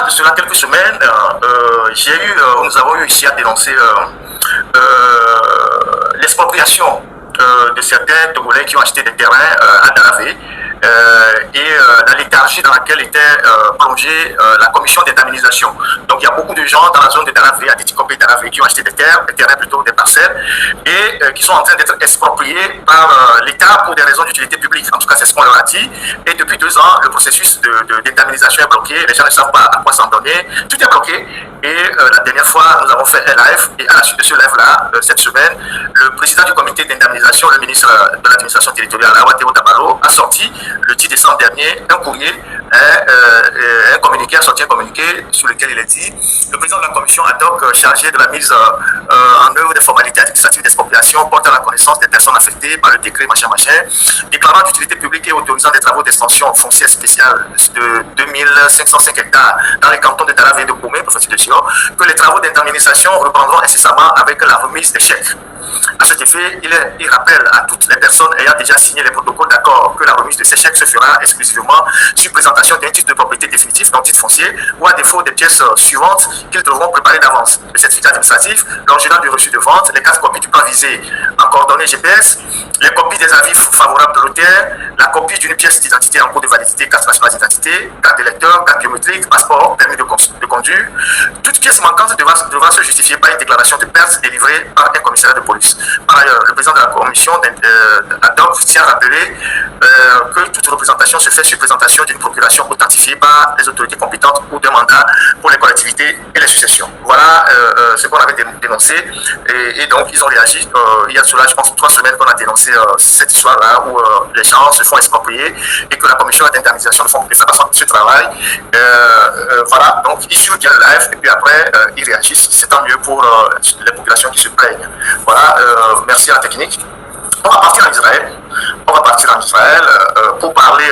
de cela quelques semaines, nous avons eu ici à dénoncer l'expropriation de certains Togolais qui ont acheté des terrains à Daravé et la léthargie dans laquelle était plongée la commission d'indemnisation. Donc il y a beaucoup de gens dans la zone de Daravé, à Titikopé et Daravé, qui ont acheté des terrains plutôt des parcelles, et qui sont en train d'être expropriés par l'État pour des raisons d'utilité publique. En tout cas, c'est ce qu'on leur a dit. Et depuis 2 ans, le processus d'indemnisation est bloqué. Les gens ne savent pas à quoi s'en donner. Tout est bloqué. Et la dernière fois, nous avons fait un live. Et à la suite de ce live-là, cette semaine, le président du comité d'indemnisation, le ministre de l'administration territoriale, Awateo Dabaro, a sorti le 10 décembre dernier un courrier, un communiqué, a sorti un communiqué sur lequel il a dit: le président de la commission ad hoc chargé de la mise en œuvre des formalités administratives d'expropriation porte à la connaissance des personnes affectées par le décret machin, déclarant d'utilité publique et autorisant des travaux d'extension foncière spéciale de 2505 hectares dans les cantons de Daravé et de Koumé, préfecture de Sion, que les travaux d'indemnisation reprendront incessamment avec la remise des chèques. À cet effet, il rappelle à toutes les personnes ayant déjà signé les protocoles d'accord que la remise de ces chèques se fera exclusivement sur présentation d'un titre de propriété définitif, donc titre foncier, ou à défaut des pièces suivantes qu'ils devront préparer d'avance: le certificat administratif, l'original du reçu de vente, les 4 copies du plan visé en coordonnées GPS, les copies des avis favorables de l'auteur, la copie d'une pièce d'identité en cours de validité, carte nationale d'identité, carte d'électeur, carte biométrique, passeport, permis de conduire. Toute pièce manquante devra se justifier par une déclaration de perte délivrée par un commissaire de police. Par ailleurs, le président de la commission ad hoc tient à rappeler que toute représentation se fait sur présentation d'une procuration authentifiée par les autorités compétentes ou d'un mandat pour les collectivités et les successions. Voilà ce qu'on avait dénoncé, et donc ils ont réagi. Il y a cela, je pense, 3 semaines qu'on a dénoncé cette histoire-là où les gens se font exproprier et que la commission d'indemnisation ne fait pas ce travail. Voilà, donc ils suivent bien le live et puis après ils réagissent. C'est tant mieux pour les populations qui se plaignent. Voilà, merci à la technique. On va partir en Israël. Pour parler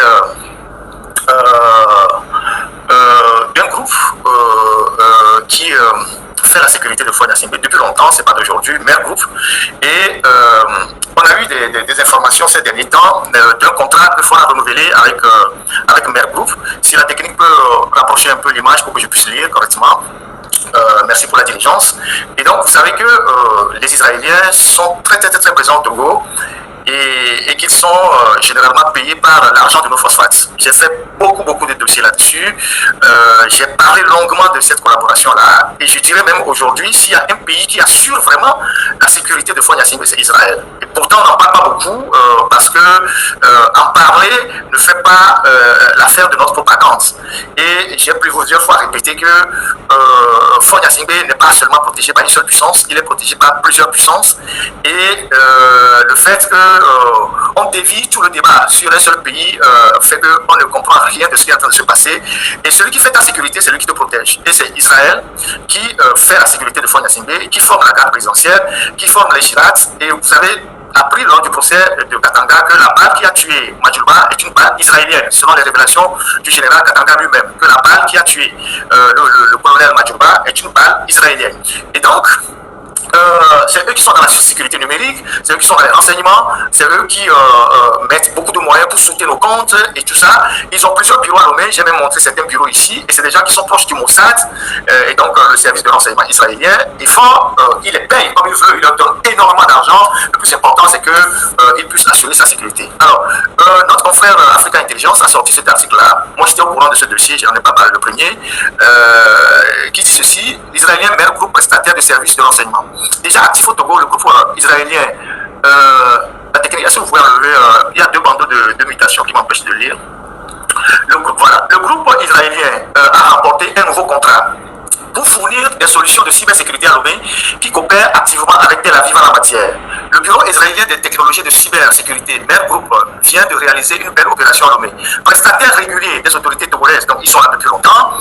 d'un groupe qui fait la sécurité de Foy Gnassingbé depuis longtemps, c'est pas d'aujourd'hui, Mer Group. Et on a eu des informations ces derniers temps d'un contrat que Foy a renouvelé avec Mer Group. Si la technique peut rapprocher un peu l'image pour que je puisse lire correctement. Merci pour la diligence. Et donc, vous savez que les Israéliens sont très présents au Togo et qu'ils sont généralement payés par l'argent de nos phosphates. J'ai fait beaucoup de dossiers là-dessus. J'ai parlé longuement de cette collaboration-là, et je dirais même aujourd'hui, s'il y a un pays qui assure vraiment la sécurité de Foy Gnassingbé, c'est Israël. Et pourtant, on n'en parle pas beaucoup parce que en parler ne fait pas l'affaire de notre propagande. Et j'ai plusieurs fois répété que Foy Gnassingbé n'est pas seulement protégé par une seule puissance, il est protégé par plusieurs puissances. Et le fait qu'on dévie tout le débat sur un seul pays fait qu'on ne comprend rien de ce qui est en train de se passer. Et celui qui fait ta sécurité, c'est lui qui te protège. Et c'est Israël qui fait la sécurité de Foy Gnassingbé, qui forme la garde présidentielle, qui forme les Girat. Et vous savez, appris lors du procès de Katanga que la balle qui a tué Majulba est une balle israélienne, selon les révélations du général Katanga lui-même, que la balle qui a tué le colonel Majulba est une balle israélienne. Et donc, c'est eux qui sont dans la sécurité numérique, c'est eux qui sont dans les renseignements, c'est eux qui mettent beaucoup de moyens pour soutenir nos comptes et tout ça. Ils ont plusieurs bureaux à Lomé, j'ai même montré certains bureaux ici, et c'est des gens qui sont proches du Mossad, et donc le service de renseignement israélien. Ils les payent comme ils veulent, ils leur donnent énormément d'argent. Le plus important, c'est qu'ils puissent assurer sa sécurité. Alors, notre confrère Africa Intelligence a sorti cet article-là. Moi, j'étais au courant de ce dossier, j'en ai pas parlé le premier, qui dit ceci: l'Israélien Mer Group, prestataire de services de renseignement. Déjà actif au Togo, le groupe israélien, la technique, est-ce que vous pouvez enlever, il y a 2 bandeaux de mutation qui m'empêchent de lire. Le groupe israélien a remporté un nouveau contrat pour fournir des solutions de cybersécurité à Lomé qui coopèrent activement avec Tel Aviv en la matière. Le bureau israélien des technologies de cybersécurité, Mer Group, vient de réaliser une belle opération à Lomé. Prestataire régulier des autorités togolaises, donc ils sont là depuis longtemps.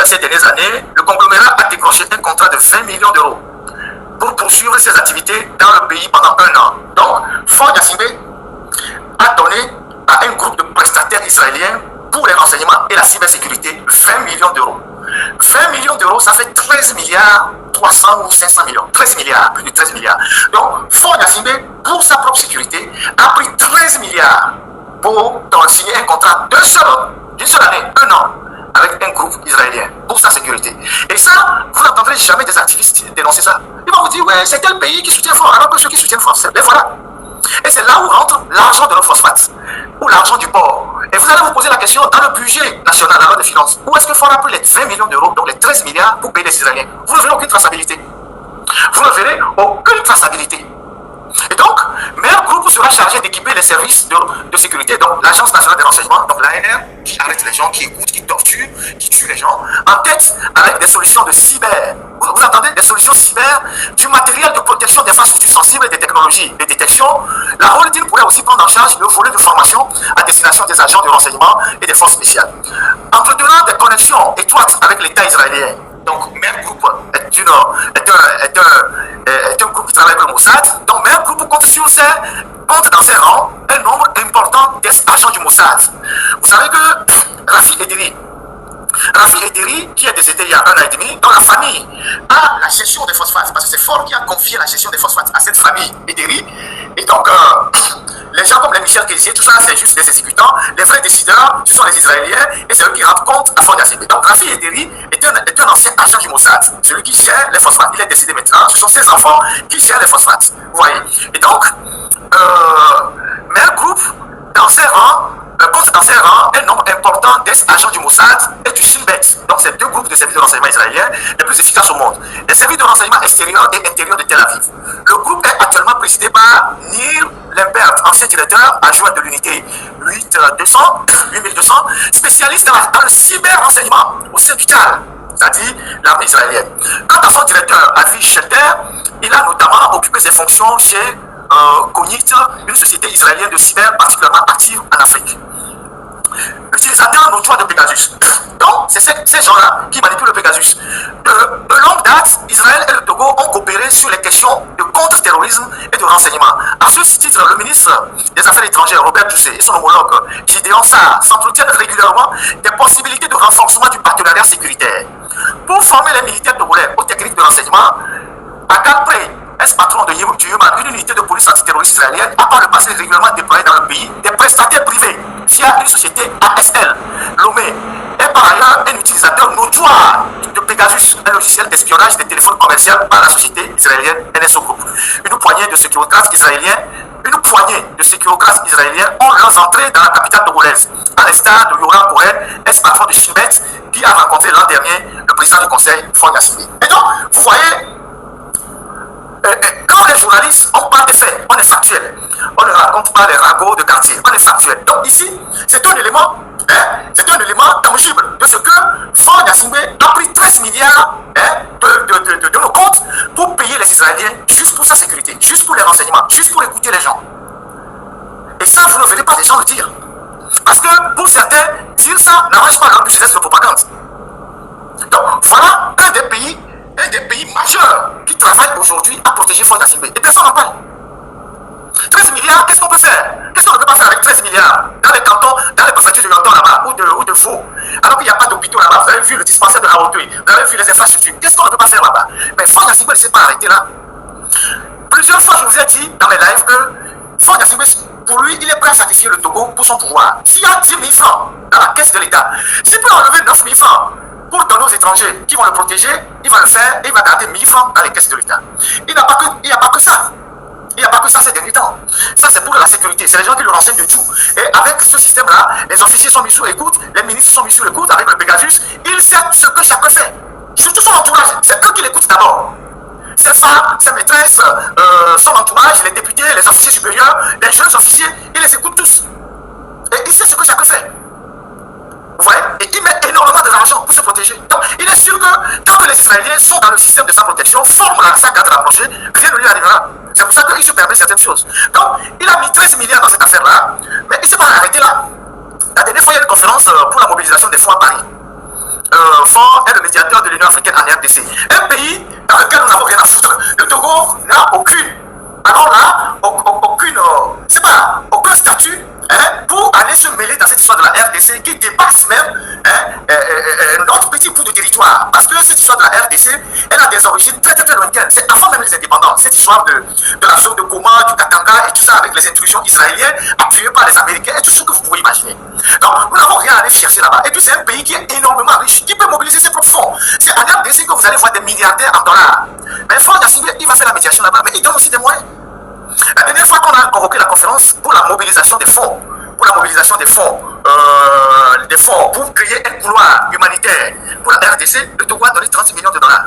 Ces dernières années, le conglomérat a décroché un contrat de 20 millions d'euros pour poursuivre ses activités dans le pays pendant 1 an. Donc, Foy Gnassingbé a donné à un groupe de prestataires israéliens pour les renseignements et la cybersécurité 20 millions d'euros. 20 millions d'euros, ça fait 13 milliards 300 ou 500 millions. 13 milliards, plus de 13 milliards. Donc, Foy Gnassingbé, pour sa propre sécurité, a pris 13 milliards pour signer un contrat d'une seule année, 1 an, avec un groupe israélien pour sa sécurité. Et ça, vous n'entendrez jamais des activistes dénoncer ça. Ils vont vous dire, ouais, c'est tel pays qui soutient fort, alors que ceux qui soutiennent fort, mais voilà. Et c'est là où rentre l'argent de nos phosphates, ou l'argent du port. Et vous allez vous poser la question, dans le budget national, la loi de finances, où est-ce que Ford a pris les 20 millions d'euros, donc les 13 milliards pour payer les Israéliens? Vous ne verrez aucune traçabilité. Vous ne verrez aucune traçabilité. Et donc, Meilleur Groupe sera chargé d'équiper les services de sécurité, donc l'Agence nationale des renseignements, donc l'ANR, qui arrête les gens, qui écoute, qui torture, qui tue les gens, en tête avec des solutions de cyber. Vous entendez? Des solutions cyber, du matériel de protection des infrastructures sensibles et des technologies de détection. La holding pourrait aussi prendre en charge le volet de formation à destination des agents de renseignement et des forces spéciales. Entretenant des connexions étroites avec l'État israélien. Donc, Meilleur Groupe est un groupe qui travaille avec le Mossad. Donc, Meilleur Groupe compte dans ses rangs un nombre important d'agents du Mossad. Vous savez que Rafi Ederi, qui est décédé il y a 1 an et demi, dans la famille, a la gestion des phosphates, parce que c'est Ford qui a confié la gestion des phosphates à cette famille Ederi. Et donc, les gens comme les Michel Kessier, tout ça, c'est juste des exécutants. Les vrais décideurs, ce sont les Israéliens, et c'est eux qui rendent compte à Ford Yacine. Donc, Rafi Ederi est un ancien agent du Mossad, celui qui gère les phosphates. Il est décédé maintenant, ce sont ses enfants qui gèrent les phosphates. Vous voyez. Et donc, Meilleur Groupe, dans ses rangs, compte dans ses rangs un nombre important d'agents du Mossad et du Shin Bet. Donc, c'est 2 groupes de services de renseignement israéliens les plus efficaces au monde. Les services de renseignement extérieurs et intérieurs de Tel Aviv. Le groupe est actuellement présidé par Nir Lembert, ancien directeur adjoint de l'unité 8200, spécialiste dans le cyber-renseignement au Syndical, c'est-à-dire l'armée israélienne. Quant à son directeur, Avi Shelter, il a notamment occupé ses fonctions chez Cognit, une société israélienne de cyber particulièrement active en Afrique. Utilisateur notoire de Pegasus. Donc, c'est ces gens-là qui manipulent le Pegasus. De longue date, Israël et le Togo ont coopéré sur les questions de contre-terrorisme et de renseignement. À ce titre, le ministre des Affaires étrangères, Robert Doucet, et son homologue, Gideon Sarr, s'entretiennent régulièrement des possibilités de renforcement du partenariat sécuritaire. Pour former les militaires togolais aux techniques de renseignement, Agal Prey, ex-patron de Yuman, une unité de police antiterroriste israélienne, a par le passé régulièrement déployé dans le pays des prestataires privés via une société ASL, Lomé, est par ailleurs un utilisateur notoire de Pegasus, un logiciel d'espionnage des téléphones commerciaux par la société israélienne NSO Group. Une poignée de sécurocrates israéliens ont leurs entrées dans la capitale togolaise, à l'instar de Yoram Cohen, ex-patron de Shinbet, qui a rencontré l'an dernier le président du conseil, Ford Yacine. Et donc, vous voyez, quand les journalistes, on parle des faits, on est factuel. On ne raconte pas les ragots de quartier, on est factuel. Donc ici, c'est un élément tangible de ce que Ford Yacine a pris 13 milliards de nos comptes pour payer les Israéliens, juste pour sa sécurité, juste pour les renseignements, juste pour écouter les gens. Et ça, vous ne verrez pas les gens le dire. Parce que pour certains, dire ça n'arrange pas leur business de propagande. Donc voilà un des pays majeurs qui travaillent aujourd'hui à protéger Ford Yacine. Et personne n'en parle. 13 milliards, qu'est-ce qu'on peut faire? Qu'est-ce qu'on ne peut pas faire avec 13 milliards dans les cantons, dans les préfectures de London là-bas, ou de Faux, alors qu'il n'y a pas d'hôpitaux là-bas? Vous avez vu le dispensaire de la Haute-Oeil, vous avez vu les infrastructures. Qu'est-ce qu'on ne peut pas faire là-bas? Mais Ford Yacine ne s'est pas arrêté là. Plusieurs fois, je vous ai dit dans mes lives que Ford Yacine, pour lui, il est prêt à sacrifier le Togo pour son pouvoir. S'il y a 10 000 francs dans la caisse de l'État, s'il peut enlever 9 000 francs pour donner aux étrangers qui vont le protéger, il va le faire et il va garder 1 000 francs dans les caisses de l'État. Il n'y a pas que ça. Il n'y a pas que ça ces derniers temps. Ça, c'est pour la sécurité. C'est les gens qui le renseignent de tout. Et avec ce système-là, les officiers sont mis sous écoute, les ministres sont mis sous écoute avec le Pegasus. Il sait ce que chacun fait. Surtout son entourage. C'est eux qui l'écoutent d'abord. Ses femmes, ses maîtresses, son entourage, les députés, les officiers supérieurs, les jeunes officiers, il les écoute tous. Et il sait ce que chacun fait. Vous voyez? Et il met énormément d'argent pour se protéger. Donc, il est sûr que tant que les Israéliens sont dans le système de sa protection, forment sa garde rapprochée, rien ne lui arrivera. C'est pour ça qu'il se permet certaines choses. Donc, il a mis 13 milliards dans cette affaire-là, mais il ne s'est pas arrêté là. La dernière fois, il y a une conférence pour la mobilisation des fonds à Paris. Ford est le médiateur de l'Union africaine en RDC. Un pays dans lequel nous n'avons rien à foutre. Le Togo n'a aucune. Alors là, aucun statut pour aller se mêler dans cette histoire de la RDC qui dépasse même notre petit bout de territoire. Parce que cette histoire de la RDC, elle a des origines très très très lointaines. C'est avant même les indépendants. Cette histoire de la zone de Goma, du Katanga et tout ça avec les intrusions israéliennes appuyées par les Américains et tout ce que vous pouvez imaginer. Donc, nous n'avons rien à aller chercher là-bas. Et puis, c'est un pays qui est énormément riche, qui peut mobiliser ses propres fonds. C'est en RDC que vous allez voir des milliardaires en dollars. Mais Ford Yassingbe, il va faire la médiation là-bas, mais il donne aussi des moyens. La dernière fois qu'on a convoqué la conférence pour la mobilisation des fonds, pour créer un couloir humanitaire pour la RDC, le Togo a donné 30 millions de dollars.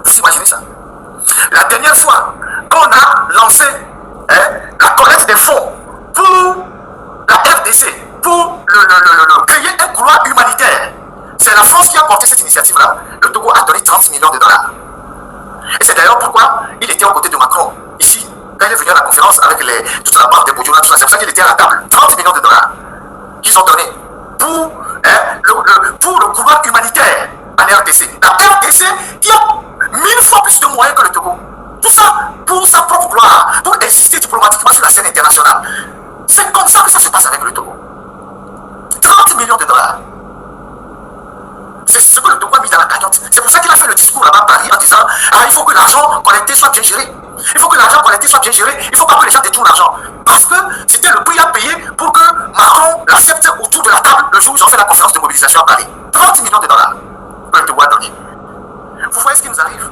Vous imaginez ça? La dernière fois qu'on a lancé la collecte des fonds pour la RDC, pour créer un couloir humanitaire, c'est la France qui a porté cette initiative-là. Le Togo a donné 30 millions de dollars. Et c'est d'ailleurs pourquoi il était aux côtés de Macron, ici, quand il est venu à la conférence avec toute la bande des Boudjouna, tout ça, c'est pour ça qu'il était à la table. 30 millions de dollars qu'ils ont donné pour le couloir humanitaire en RDC. La RDC qui a 1000 fois plus de moyens que le Togo. Tout ça pour sa propre gloire, pour exister diplomatiquement sur la scène internationale. C'est comme ça que ça se passe avec le Togo. 30 millions de dollars. C'est ce que le Togo a mis dans la cagnotte. C'est pour ça qu'il a fait le discours là-bas à Paris en disant il faut que l'argent collecté soit bien géré. Il faut que l'argent collecté soit bien géré. Il ne faut pas que les gens détournent l'argent. Parce que c'était le prix à payer pour que Macron l'accepte autour de la table le jour où ils ont fait la conférence de mobilisation à Paris. 30 millions de dollars que le Togo a donné. Vous voyez ce qui nous arrive?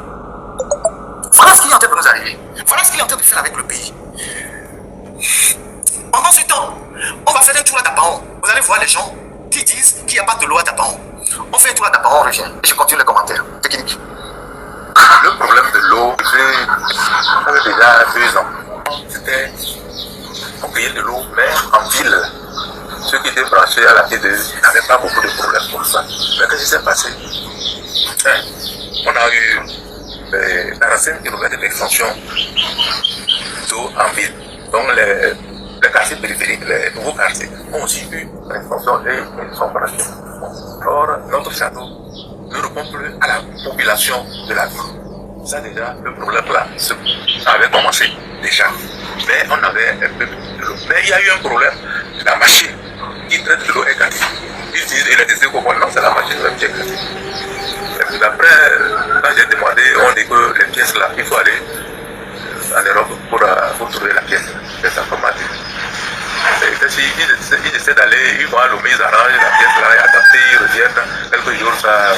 Voilà ce qui est en train de nous arriver. Voilà ce qu'il est en train de faire avec le pays. Pendant ce temps, on va faire un tour à Dapaon. Vous allez voir les gens qui disent qu'il n'y a pas de l'eau à Dapaon. On fait un tour à Dapaon, on revient. Et je continue les commentaires. Technique. Le problème de l'eau, j'avais déjà 2 ans. C'était, on payait de l'eau, mais en ville, ceux qui étaient branchés à la T2 n'avaient pas beaucoup de problèmes pour ça. Mais qu'est-ce qui s'est passé? On a eu 45 km d'extension d'eau en ville. Donc les quartiers périphériques, les nouveaux quartiers, ont aussi eu l'extension et ils sont branchés. Or, notre château ne répond plus à la population de la ville. Ça déjà, le problème là, ça avait commencé déjà. Mais on avait un peu de l'eau. Mais il y a eu un problème, la machine qui traite de l'eau est cassée. Ils disent, et les décisions qu'on non, c'est la machine qui est cassée. Et puis après, quand j'ai demandé, on dit que les pièces là, il faut aller en Europe pour trouver la pièce. C'est ça qu'on m'a dit. Ils essaient d'aller, ils vont à Lomé, ils arrangent la pièce là, et adapter, ils reviennent, quelques jours, ça,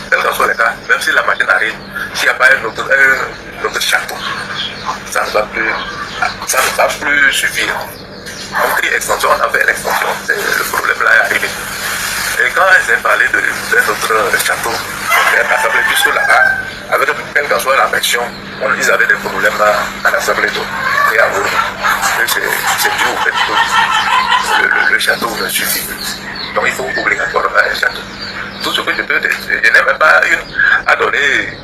quel que soit le cas, même si la machine arrive, s'il n'y a pas un autre château, ça ne va plus suffire. Donc, l'extension, on a fait l'extension, le problème là est arrivé. Et quand ils ont parlé d'un autre château, l'Assemblée puisque là-bas, avec quelle que soit la version, ils avaient des problèmes à l'Assemblée d'eau. Et à vous, c'est dû au fait que le château ne suffit plus. Donc il faut obligatoirement un château. Tout ce que je peux dire, je n'ai même pas à donner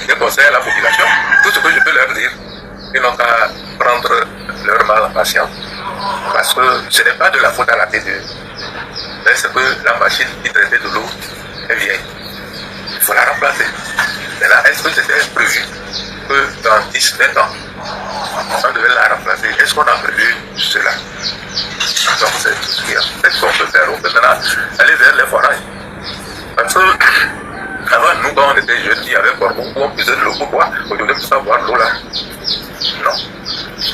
des conseils à la population. Tout ce que je peux leur dire, ils n'ont qu'à prendre leur mal en patience. Parce que ce n'est pas de la faute à la T2. Mais c'est que la machine qui traitait de l'eau est vieille. Il faut la remplacer. Maintenant, est-ce que c'était prévu que dans 10-20 ans, on devait la remplacer? Est-ce qu'on a prévu cela? Donc c'est tout ce qu'il y a. Qu'est-ce qu'on peut faire? On peut maintenant aller vers les forages. Parce que avant, nous, quand on était jeunes, il y avait beaucoup, on puisait de l'eau. Pourquoi? Aujourd'hui, on peut pas boire l'eau là. Non.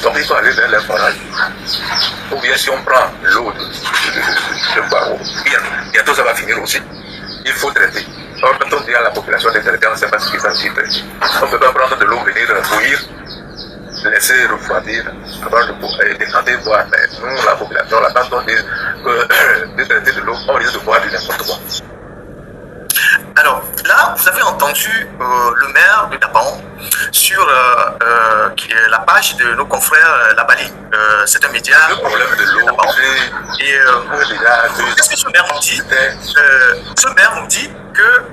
Donc il faut aller vers les forages. Ou bien si on prend l'eau de Barreau, bientôt ça va finir aussi. Il faut traiter. Or, quand on dit à la population de traiter, on ne sait pas ce qui va s'y traiter. On ne peut pas prendre de l'eau, venir bouillir, laisser refroidir, avant de décanter, boire. Mais nous, la population, là, quand on dit que de traiter de l'eau, on risque de boire du n'importe quoi. Alors là, vous avez entendu le maire de Dapaon sur la page de nos confrères Labali. C'est un média. Le problème de l'eau, et qu'est-ce que ce maire nous dit? Ce maire nous dit que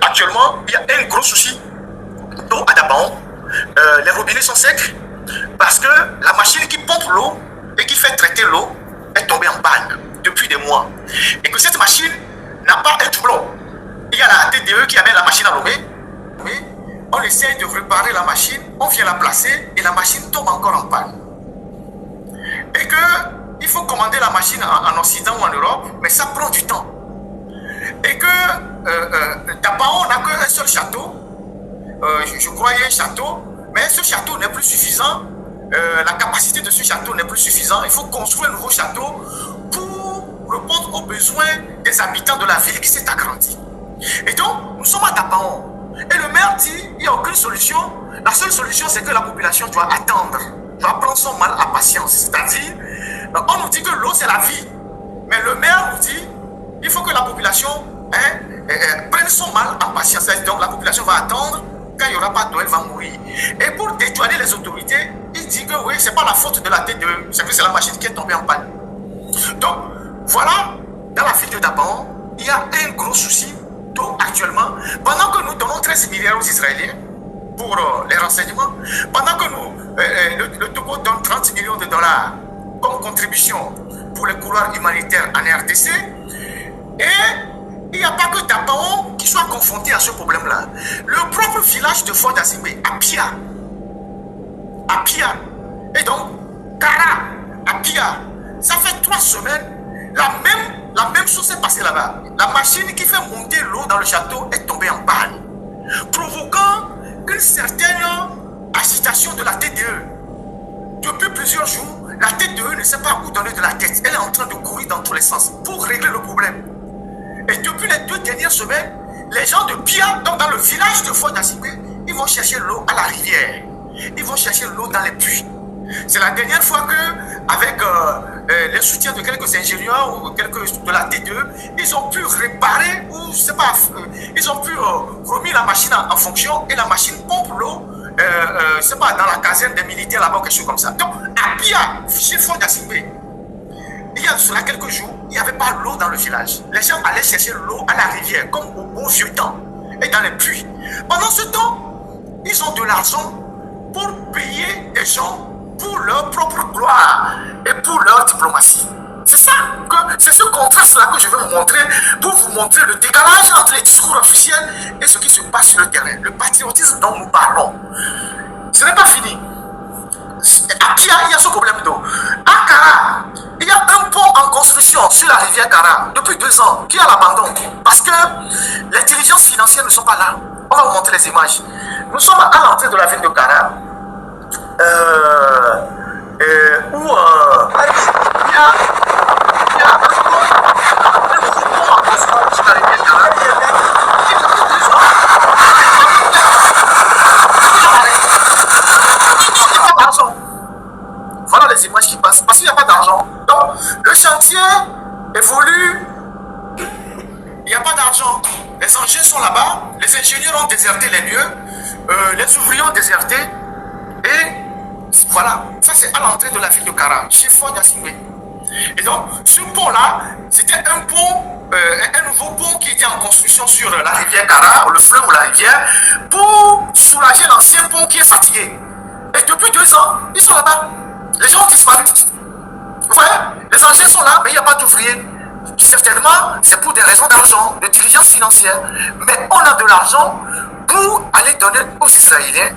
actuellement, il y a un gros souci d'eau à Dapaon. Les robinets sont secs parce que la machine qui pompe l'eau et qui fait traiter l'eau est tombée en panne depuis des mois. Et que cette machine n'a pas un doublon. Il y a la TDE qui amène la machine à Lomé. On essaie de réparer la machine, on vient la placer et la machine tombe encore en panne. Et qu'il faut commander la machine en Occident ou en Europe, mais ça prend du temps. Et que Dapaon n'a qu'un seul château. je crois, il y a un château, mais ce château n'est plus suffisant. La capacité de ce château n'est plus suffisante. Il faut construire un nouveau château pour répondre aux besoins des habitants de la ville qui s'est agrandie. Et donc, nous sommes à Dapaon. Et le maire dit, il n'y a aucune solution. La seule solution, c'est que la population doit attendre, doit prendre son mal à patience. C'est-à-dire, on nous dit que l'eau, c'est la vie. Mais le maire nous dit, il faut que la population prenne son mal à patience. Donc, la population va attendre. Quand il n'y aura pas d'eau, elle va mourir. Et pour détourner les autorités, il dit que oui, c'est pas la faute de la T2, c'est que c'est la machine qui est tombée en panne. Donc, voilà, dans la ville de Dapaon, il y a un gros souci d'eau actuellement. Pendant que nous donnons 13 milliards aux Israéliens pour les renseignements, pendant que le Togo donne 30 millions de dollars comme contribution pour les couloirs humanitaires en RDC, et il n'y a pas que Dapaon qui soit confronté à ce problème-là. Le propre village de Fort Azimé, à Pia, et donc Kara, à Pia, ça fait 3 semaines, la même chose s'est passée là-bas. La machine qui fait monter l'eau dans le château est tombée en panne, provoquant une certaine agitation de la TDE. Depuis plusieurs jours, la TDE ne sait pas où donner de la tête. Elle est en train de courir dans tous les sens pour régler le problème. Et depuis les 2 dernières semaines, les gens de Pia, donc dans le village de Fort Azimé, ils vont chercher l'eau à la rivière. Ils vont chercher l'eau dans les puits. C'est la dernière fois que, avec le soutien de quelques ingénieurs ou quelques de la TDE, ils ont pu réparer ou je sais pas, ils ont pu remettre la machine en fonction et la machine pompe l'eau, je sais pas, dans la caserne des militaires là-bas, quelque chose comme ça. Donc, à Pia, chez Fort Azimé, il y a cela quelques jours, il n'y avait pas l'eau dans le village. Les gens allaient chercher l'eau à la rivière, comme au bon vieux temps, et dans les puits. Pendant ce temps, ils ont de l'argent pour payer des gens pour leur propre gloire et pour leur diplomatie. C'est ça, c'est ce contraste-là que je vais vous montrer, pour vous montrer le décalage entre les discours officiels et ce qui se passe sur le terrain. Le patriotisme dont nous parlons. Ce n'est pas fini. À Pia, il y a ce problème d'eau. À Kara, il y a un pont en construction sur la rivière Kara depuis 2 ans qui est à l'abandon parce que les dirigeants financiers ne sont pas là. On va vous montrer les images. Nous sommes à l'entrée de la ville de Kara où il y a un pont en construction sur la rivière Kara. Voilà les images qui passent, parce qu'il n'y a pas d'argent. Donc, le chantier évolue, il n'y a pas d'argent. Les engins sont là-bas, les ingénieurs ont déserté les lieux, les ouvriers ont déserté, et voilà, ça c'est à l'entrée de la ville de Kara, chez Fort Azimé. Et donc, ce pont-là, c'était un pont, un nouveau pont qui était en construction sur la rivière Kara, le fleuve ou la rivière, pour soulager l'ancien pont qui est fatigué. Et depuis 2 ans, ils sont là-bas. Les gens ont disparu. Vous voyez, les engins sont là, mais il n'y a pas d'ouvriers. Certainement, c'est pour des raisons d'argent, de diligence financière. Mais on a de l'argent pour aller donner aux Israéliens,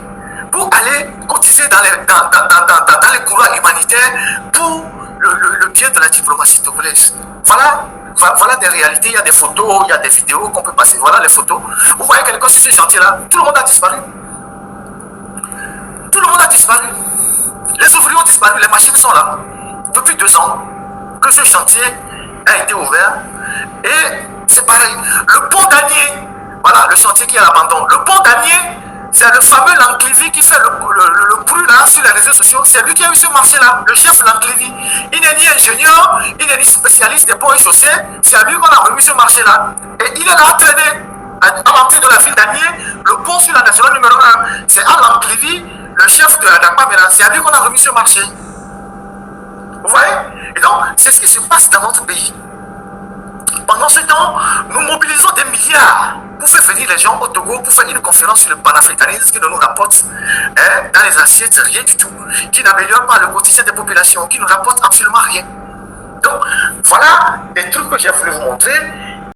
pour aller cotiser dans les couloirs humanitaires pour le bien de la diplomatie togolaise. Voilà des réalités. Il y a des photos, il y a des vidéos qu'on peut passer. Voilà les photos. Vous voyez quelqu'un sur ce chantier-là, tout le monde a disparu. Tout le monde a disparu. Les ouvriers ont disparu, les machines sont là. Depuis 2 ans que ce chantier a été ouvert. Et c'est pareil. Le pont d'Anier, voilà le chantier qui est à l'abandon. Le pont d'Anier, c'est le fameux Lanclévy qui fait le bruit là sur les réseaux sociaux. C'est lui qui a eu ce marché-là, le chef Lanclévy. Il n'est ni ingénieur, il n'est ni spécialiste des ponts et chaussées. C'est à lui qu'on a remis ce marché-là. Et il est là traîné à l'entrée de la ville d'Anier. Le pont sur la nationale numéro 1, c'est à Lanclévy, le chef de la DAPA, c'est à lui qu'on a remis ce marché. Vous voyez? Et donc, c'est ce qui se passe dans notre pays. Pendant ce temps, nous mobilisons des milliards pour faire venir les gens au Togo, pour faire une conférence sur le panafricanisme qui ne nous rapporte dans les assiettes rien du tout, qui n'améliore pas le quotidien des populations, qui ne rapporte absolument rien. Donc, voilà des trucs que j'ai voulu vous montrer.